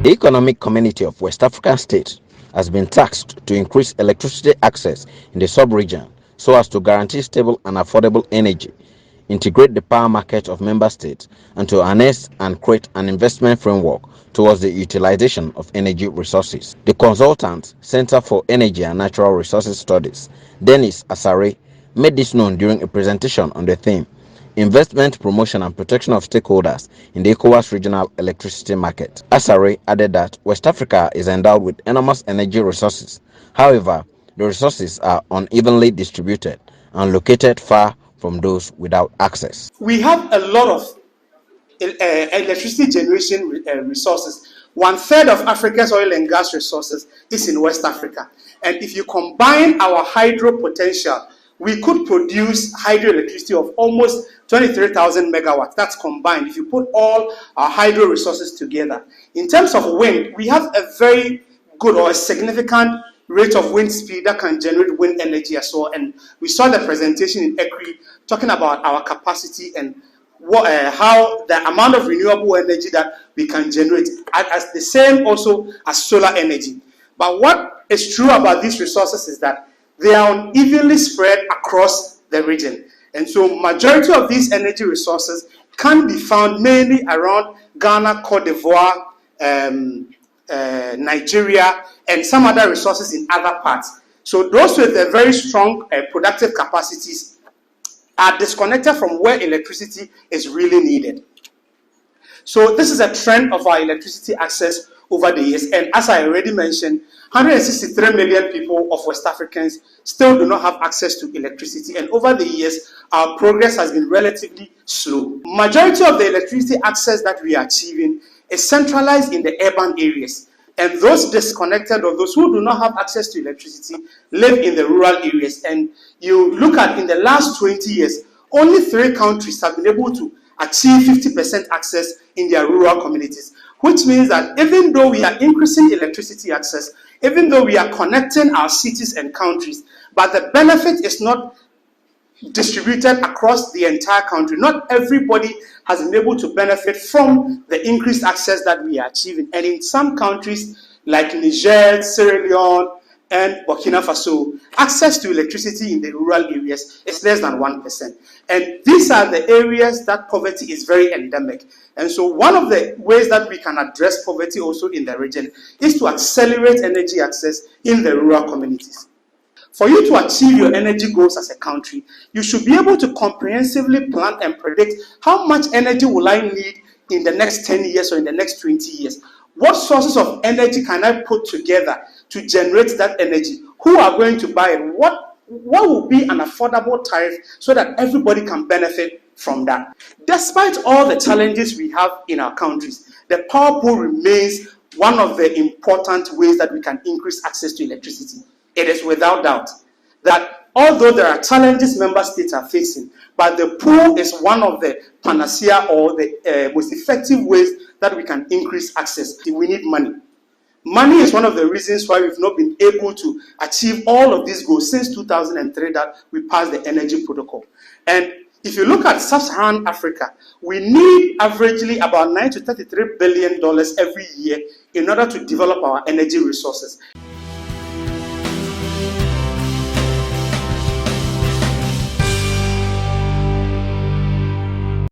The Economic Community of West African States has been tasked to increase electricity access in the sub-region so as to guarantee stable and affordable energy, integrate the power market of member states, and to harness and create an investment framework towards the utilization of energy resources. The consultant, Center for Energy and Natural Resources Studies, Dennis Asare, made this known during a presentation on the theme Investment Promotion and Protection of Stakeholders in the Ecowas Regional Electricity Market. Asare added that West Africa is endowed with enormous energy resources. However, the resources are unevenly distributed and located far from those without access. We have a lot of electricity generation resources. 1/3 of Africa's oil and gas resources is in West Africa. And if you combine our hydro potential, we could produce hydroelectricity of almost 23,000 megawatts. That's combined if you put all our hydro resources together. In terms of wind, we have a very good or a significant rate of wind speed that can generate wind energy as well. And we saw the presentation in ECRI talking about our capacity and how the amount of renewable energy that we can generate, as the same also as solar energy. But what is true about these resources is that they are unevenly spread across the region. And so majority of these energy resources can be found mainly around Ghana, Cote d'Ivoire, Nigeria, and some other resources in other parts. So those with a very strong productive capacities are disconnected from where electricity is really needed. So this is a trend of our electricity access over the years. And as I already mentioned, 163 million people of West Africans still do not have access to electricity. And over the years, our progress has been relatively slow. Majority of the electricity access that we are achieving is centralized in the urban areas. And those disconnected or those who do not have access to electricity live in the rural areas. And you look at in the last 20 years, only 3 countries have been able to achieve 50% access in their rural communities, which means that even though we are increasing electricity access, even though we are connecting our cities and countries, but the benefit is not distributed across the entire country. Not everybody has been able to benefit from the increased access that we are achieving. And in some countries like Niger, Sierra Leone, and Burkina Faso, access to electricity in the rural areas is less than 1%. And these are the areas that poverty is very endemic. And so one of the ways that we can address poverty also in the region is to accelerate energy access in the rural communities. For you to achieve your energy goals as a country, you should be able to comprehensively plan and predict how much energy will I need in the next 10 years or in the next 20 years. What sources of energy can I put together to generate that energy? Who are going to buy it? What will be an affordable tariff so that everybody can benefit from that? Despite all the challenges we have in our countries, the power pool remains one of the important ways that we can increase access to electricity. It is without doubt that although there are challenges member states are facing, but the pool is one of the panacea or the most effective ways that we can increase access. We need money. Money is one of the reasons why we've not been able to achieve all of these goals since 2003 that we passed the energy protocol. And if you look at sub-Saharan Africa, we need averagely about $9 to $33 billion every year in order to develop our energy resources.